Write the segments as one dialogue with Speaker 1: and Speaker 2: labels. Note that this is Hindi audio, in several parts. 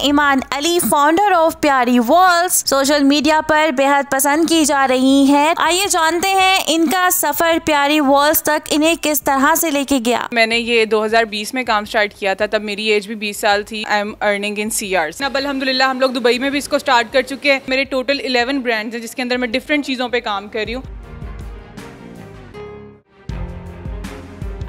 Speaker 1: ईमान अली, फाउंडर ऑफ प्यारी वॉल्स, सोशल मीडिया पर बेहद पसंद की जा रही हैं। आइए जानते हैं इनका सफर प्यारी वॉल्स तक इन्हें किस तरह से लेके गया।
Speaker 2: मैंने ये 2020 में काम स्टार्ट किया था, तब मेरी एज भी 20 साल थी। I am earning in CRs। अब अल्हम्दुलिल्लाह हम लोग दुबई में भी इसको स्टार्ट कर चुके हैं। मेरे टोटल 11 ब्रांड्स हैं जिसके अंदर मैं डिफरेंट चीज़ों पे काम कर रही हूँ।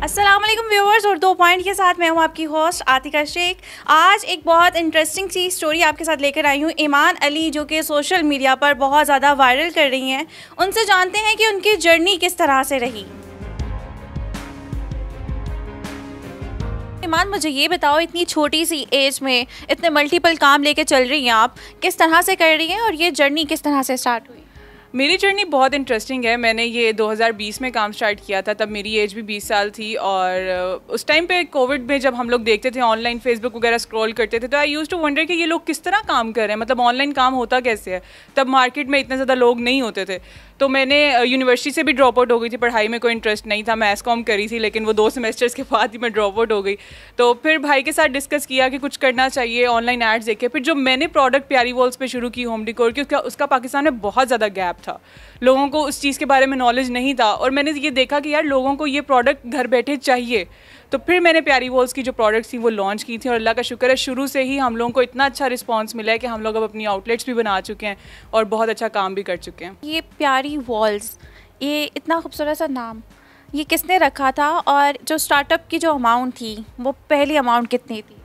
Speaker 3: अस्सलाम वालेकुम व्यूअर्स, और 2 पॉइंट के साथ मैं हूँ आपकी होस्ट आतिका शेख। आज एक बहुत इंटरेस्टिंग सी स्टोरी आपके साथ लेकर आई हूँ। ईमान अली जो कि सोशल मीडिया पर बहुत ज़्यादा वायरल कर रही हैं, उनसे जानते हैं कि उनकी जर्नी किस तरह से रही। ईमान, मुझे ये बताओ, इतनी छोटी सी एज में इतने मल्टीपल काम लेके चल रही हैं आप, किस तरह से कर रही हैं और ये जर्नी किस तरह से स्टार्ट हुई?
Speaker 2: मेरी जर्नी बहुत इंटरेस्टिंग है। मैंने ये 2020 में काम स्टार्ट किया था, तब मेरी एज भी 20 साल थी। और उस टाइम पे कोविड में जब हम लोग देखते थे ऑनलाइन फेसबुक वगैरह स्क्रॉल करते थे, तो आई यूज्ड टू वंडर कि ये लोग किस तरह काम कर रहे हैं, मतलब ऑनलाइन काम होता कैसे है। तब मार्केट में इतने ज़्यादा लोग नहीं होते थे। तो मैंने यूनिवर्सिटी से भी ड्रॉप आउट हो गई थी, पढ़ाई में कोई इंटरेस्ट नहीं था। मैं एसकॉम करी थी, लेकिन वो 2 सेमेस्टर्स के बाद ही मैं ड्रॉप आउट हो गई। तो फिर भाई के साथ डिस्कस किया कि कुछ करना चाहिए, ऑनलाइन एड्स देखे। फिर जो मैंने प्रोडक्ट प्यारी वॉल्स पे शुरू की होम डेकोर की, उसका पाकिस्तान में बहुत ज़्यादा गैप था। लोगों को उस चीज़ के बारे में नॉलेज नहीं था, और मैंने ये देखा कि यार लोगों को ये प्रोडक्ट घर बैठे चाहिए। तो फिर मैंने प्यारी वॉल्स की जो प्रोडक्ट्स थी वो लॉन्च की थी, और अल्लाह का शुक्र है शुरू से ही हम लोगों को इतना अच्छा रिस्पांस मिला है कि हम लोग अब अपनी आउटलेट्स भी बना चुके हैं और बहुत अच्छा काम भी कर चुके हैं।
Speaker 3: ये प्यारी वॉल्स, ये इतना खूबसूरत सा नाम, ये किसने रखा था? और जो स्टार्टअप की जो अमाउंट थी, वो पहली अमाउंट कितनी थी?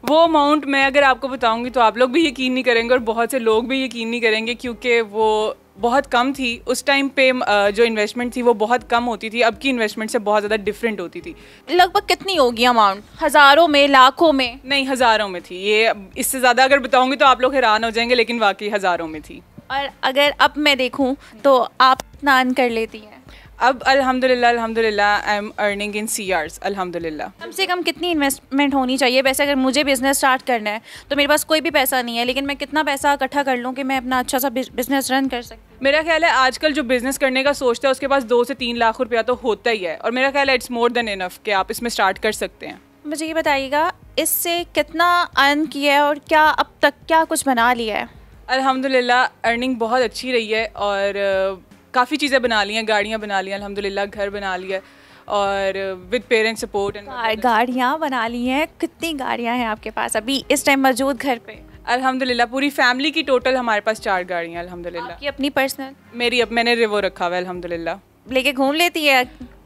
Speaker 2: वो अमाउंट मैं अगर आपको बताऊंगी तो आप लोग भी यकीन नहीं करेंगे और बहुत से लोग भी यकीन नहीं करेंगे, क्योंकि वो बहुत कम थी। उस टाइम पे जो इन्वेस्टमेंट थी वो बहुत कम होती थी, अब की इन्वेस्टमेंट से बहुत ज़्यादा डिफरेंट होती थी।
Speaker 3: लगभग कितनी होगी अमाउंट? हज़ारों में, लाखों में?
Speaker 2: नहीं, हज़ारों में थी। ये इससे ज़्यादा अगर बताऊंगी तो आप लोग हैरान हो जाएंगे, लेकिन वाकई हज़ारों में थी।
Speaker 3: और अगर अब मैं देखूं तो आप कितना अर्न कर लेती हैं?
Speaker 2: अब अल्हम्दुलिल्लाह I am earning in CRs अल्हम्दुलिल्लाह।
Speaker 3: कम से कम कितनी इन्वेस्टमेंट होनी चाहिए? वैसे अगर मुझे बिज़नेस स्टार्ट करना है तो मेरे पास कोई भी पैसा नहीं है, लेकिन मैं कितना पैसा इकट्ठा कर लूँ कि मैं अपना अच्छा सा बिज़नेस रन कर सकूँ?
Speaker 2: मेरा ख्याल है आजकल जो बिज़नेस करने का सोचता है उसके पास 2 से 3 लाख रुपया तो होता ही है, और मेरा ख्याल है इट्स मोर देन इनफ कि आप इसमें स्टार्ट कर सकते हैं।
Speaker 3: मुझे ये बताइएगा, इससे कितना अर्न किया है और क्या अब तक क्या कुछ बना लिया है?
Speaker 2: अल्हम्दुलिल्लाह अर्निंग बहुत अच्छी रही है, और काफ़ी चीज़ें बना ली हैं, गाड़ियाँ बना ली हैं अल्हम्दुलिल्लाह, घर बना लिया है, और विद पेरेंट्स सपोर्ट एंड
Speaker 3: गाड़ियाँ बना ली हैं। कितनी गाड़ियाँ हैं आपके पास अभी इस टाइम मौजूद घर पे?
Speaker 2: अल्हम्दुलिल्लाह पूरी फैमिली की टोटल हमारे पास 4 गाड़ियाँ अल्हम्दुलिल्लाह।
Speaker 3: आपकी अपनी पर्सनल?
Speaker 2: मेरी अब मैंने रिवो रखा हुआ है अल्हम्दुलिल्लाह।
Speaker 3: लेके घूम लेती है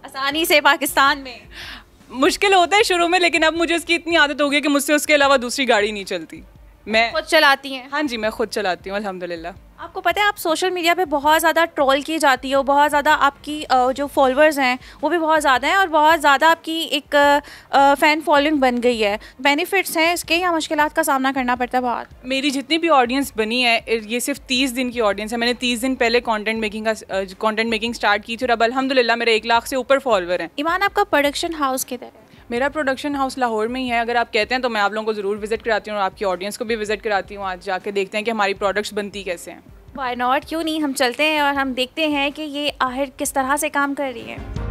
Speaker 3: आसानी से पाकिस्तान में?
Speaker 2: मुश्किल होता है शुरू में, लेकिन अब मुझे उसकी इतनी आदत हो गई कि मुझसे उसके अलावा दूसरी गाड़ी नहीं चलती। मैं
Speaker 3: खुद चलाती हैं?
Speaker 2: हाँ जी, मैं खुद चलाती हूँ अल्हम्दुलिल्लाह।
Speaker 3: आपको पता है आप सोशल मीडिया पे बहुत ज़्यादा ट्रोल की जाती है, बहुत ज़्यादा आपकी जो फॉलोअर्स हैं वो भी बहुत ज़्यादा हैं, और बहुत ज़्यादा आपकी एक फ़ैन फॉलोइंग बन गई है। बेनिफिट्स हैं इसके या मुश्किलात का सामना करना पड़ता है बहुत?
Speaker 2: मेरी जितनी भी ऑडियंस बनी है, ये सिर्फ 30 दिन की ऑडियंस है। मैंने 30 दिन पहले कंटेंट मेकिंग स्टार्ट की थी, और अब अल्हम्दुलिल्लाह मेरे 1 लाख से ऊपर फॉलोअर हैं।
Speaker 3: ईमान, आपका प्रोडक्शन हाउस किधर है?
Speaker 2: मेरा प्रोडक्शन हाउस लाहौर में ही है। अगर आप कहते हैं तो मैं आप लोगों को ज़रूर विज़िट कराती हूँ, और आपकी ऑडियंस को भी विज़िट कराती हूँ। आज जाके देखते हैं कि हमारी प्रोडक्ट्स बनती कैसे हैं।
Speaker 3: व्हाई नॉट, क्यों नहीं, हम चलते हैं और हम देखते हैं कि ये आखिर किस तरह से काम कर रही है।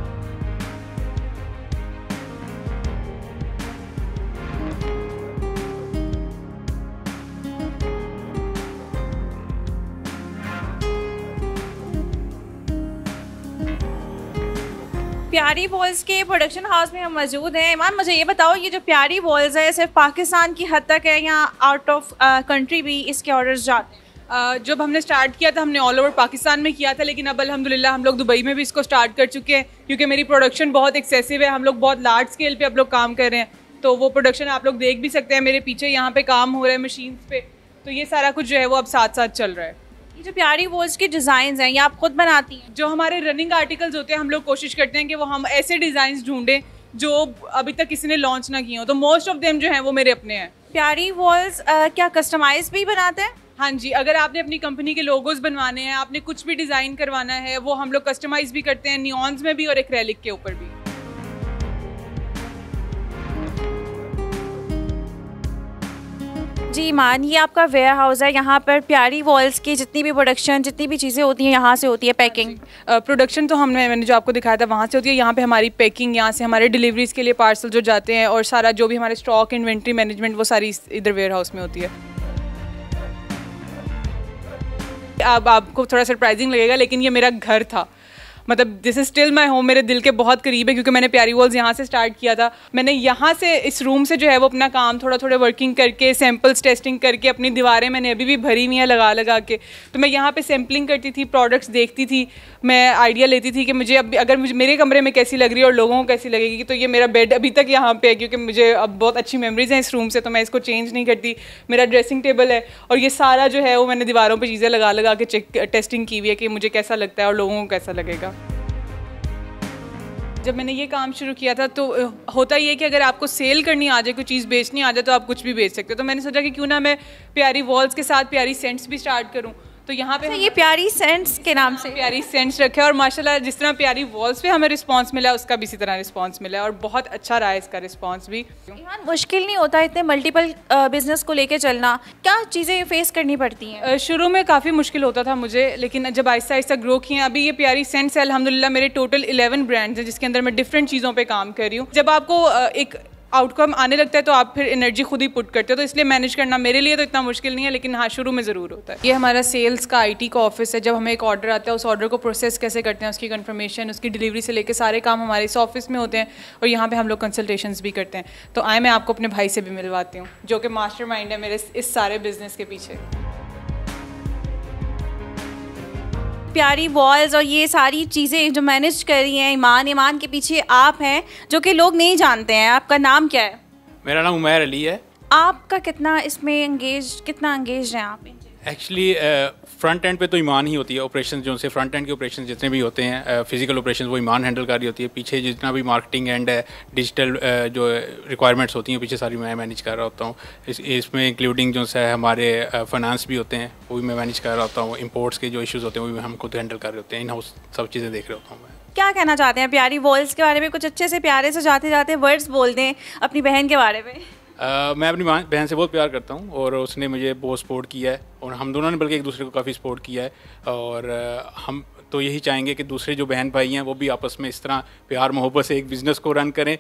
Speaker 3: प्यारी वॉल्स के प्रोडक्शन हाउस में हम मौजूद हैं। ईमान, मुझे ये बताओ, ये जो प्यारी वॉल्स है सिर्फ पाकिस्तान की हद तक है या आउट ऑफ कंट्री भी इसके ऑर्डर्स जाते हैं?
Speaker 2: जब हमने स्टार्ट किया था हमने ऑल ओवर पाकिस्तान में किया था, लेकिन अब अल्हम्दुलिल्लाह हम लोग दुबई में भी इसको स्टार्ट कर चुके हैं, क्योंकि मेरी प्रोडक्शन बहुत एक्सेसिव है। हम लोग बहुत लार्ज स्केल पे अब लोग काम कर रहे हैं, तो वो प्रोडक्शन आप लोग देख भी सकते हैं। मेरे पीछे यहाँ पे काम हो रहा है मशीन्स पे, तो ये सारा कुछ जो है वो अब साथ साथ चल रहा है।
Speaker 3: ये जो प्यारी वॉल्स की डिज़ाइन हैं ये आप खुद बनाती हैं?
Speaker 2: जो हमारे रनिंग आर्टिकल्स होते हैं हम लोग कोशिश करते हैं कि वो हम ऐसे डिज़ाइन ढूंढें जो अभी तक किसी ने लॉन्च ना किए हो, तो मोस्ट ऑफ देम जो हैं वो मेरे अपने हैं।
Speaker 3: प्यारी वॉल्स क्या कस्टमाइज भी बनाते हैं?
Speaker 2: हाँ जी, अगर आपने अपनी कंपनी के लोगोस बनवाने हैं, आपने कुछ भी डिज़ाइन करवाना है, वो हम लोग कस्टमाइज भी करते हैं, नियॉन्स में भी और एक्रेलिक के ऊपर भी।
Speaker 3: जी ईमान, ये आपका वेयर हाउस है, यहाँ पर प्यारी वॉल्स की जितनी भी प्रोडक्शन, जितनी भी चीज़ें होती हैं यहाँ से होती है। पैकिंग
Speaker 2: प्रोडक्शन तो मैंने जो आपको दिखाया था वहाँ से होती है। यहाँ पे हमारी पैकिंग, यहाँ से हमारे डिलीवरीज के लिए पार्सल जो जाते हैं, और सारा जो भी हमारे स्टॉक इन्वेंट्री मैनेजमेंट वो सारी इधर वेयर हाउस में होती है। अब आपको थोड़ा सरप्राइजिंग लगेगा, लेकिन ये मेरा घर था। मतलब this is still my home, मेरे दिल के बहुत करीब है, क्योंकि मैंने प्यारी वॉल्स यहाँ से स्टार्ट किया था। मैंने यहाँ से इस रूम से जो है वो अपना काम थोड़ा थोड़ा वर्किंग करके, सैम्पल्स टेस्टिंग करके, अपनी दीवारें मैंने अभी भी भरी हुई हैं लगा के। तो मैं यहाँ पे सैम्पलिंग करती थी, प्रोडक्ट्स देखती थी, मैं आइडिया लेती थी कि मुझे अब अगर मुझे मेरे कमरे में कैसी लग रही है और लोगों को कैसी लगेगी। तो ये मेरा बेड अभी तक यहाँ पे है, क्योंकि मुझे अब बहुत अच्छी मेमोरीज हैं इस रूम से, तो मैं इसको चेंज नहीं करती। मेरा ड्रेसिंग टेबल है, और ये सारा जो है वो मैंने दीवारों पर चीज़ें लगा के टेस्टिंग की हुई है कि मुझे कैसा लगता है और लोगों को कैसा लगेगा। जब मैंने ये काम शुरू किया था तो होता ही है कि अगर आपको सेल करनी आ जाए, कोई चीज़ बेचनी आ जाए, तो आप कुछ भी बेच सकते हो। तो मैंने सोचा कि क्यों ना मैं प्यारी वॉल्स के साथ प्यारी सेंट्स भी स्टार्ट करूं। तो यहाँ पे
Speaker 3: ये प्यारी सेंट्स के नाम से
Speaker 2: प्यारी सेंट्स रखे, और माशाल्लाह जिस तरह प्यारी वॉल्स पे हमें रिस्पांस मिला, उसका भी इसी तरह रिस्पांस मिला, और बहुत अच्छा रहा है इसका रिस्पांस भी।
Speaker 3: ईमान, मुश्किल नहीं होता इतने मल्टीपल बिजनेस को लेके चलना? क्या चीज़ें फेस करनी पड़ती हैं?
Speaker 2: शुरू में काफ़ी मुश्किल होता था मुझे, लेकिन जब आहिस्ता आहिस्ता ग्रो किए, अभी ये प्यारी सेंट्स है अल्हम्दुलिल्लाह मेरे टोटल 11 ब्रांड्स हैं, जिसके अंदर मैं डिफरेंट चीज़ों पे काम कर रही हूँ। जब आपको एक आउटकम आने लगता है तो आप फिर एनर्जी खुद ही पुट करते हो, तो इसलिए मैनेज करना मेरे लिए तो इतना मुश्किल नहीं है, लेकिन हाँ शुरू में ज़रूर होता है। ये हमारा सेल्स का IT का ऑफिस है। जब हमें एक ऑर्डर आता है, उस ऑर्डर को प्रोसेस कैसे करते हैं, उसकी कंफर्मेशन, उसकी डिलीवरी से लेकर सारे काम हमारे इस ऑफिस में होते हैं, और यहाँ पे हम लोग कंसल्टेशंस भी करते हैं। तो आए मैं आपको अपने भाई से भी मिलवाती हूँ, जो कि मास्टरमाइंड है मेरे इस सारे बिजनेस के पीछे।
Speaker 3: प्यारी वॉल्स और ये सारी चीज़ें जो मैनेज कर रही हैं ईमान के पीछे आप हैं, जो कि लोग नहीं जानते हैं। आपका नाम क्या है?
Speaker 4: मेरा नाम उमैर अली है।
Speaker 3: आपका कितना एंगेज हैं आप?
Speaker 4: एक्चुअली फ्रंट एंड पे तो ईमान ही होती है। ऑपरेशन जो से फ्रंट एंड के ऑपरेशन जितने भी होते हैं, फिजिकल ऑपरेशन, वो ईमान हैंडल कर रही होती है। पीछे जितना भी मार्केटिंग एंड डिजिटल जो रिक्वायरमेंट्स होती हैं, पीछे सारी मैं मैनेज कर रहा होता हूँ। इसमें इंक्लूडिंग जो है हमारे फाइनेंस भी होते हैं, वो भी मैं मैनेज कर रहा होता हूँ। इम्पोर्ट्स के जो इश्यूज़ होते हैं वो भी हम खुद हैंडल कर रहे होते हैं। इन हाउस सब चीज़ें देख रहा होता हूँ मैं।
Speaker 3: क्या कहना चाहते हैं प्यारी वॉल्स के बारे में? कुछ अच्छे से प्यारे से जाते वर्ड्स बोल दें अपनी बहन के बारे में।
Speaker 4: मैं अपनी बहन से बहुत प्यार करता हूँ, और उसने मुझे बहुत सपोर्ट किया है, और हम दोनों ने बल्कि एक दूसरे को काफ़ी सपोर्ट किया है। और हम तो यही चाहेंगे कि दूसरे जो बहन भाई हैं वो भी आपस में इस तरह प्यार मोहब्बत से एक बिज़नेस को रन करें।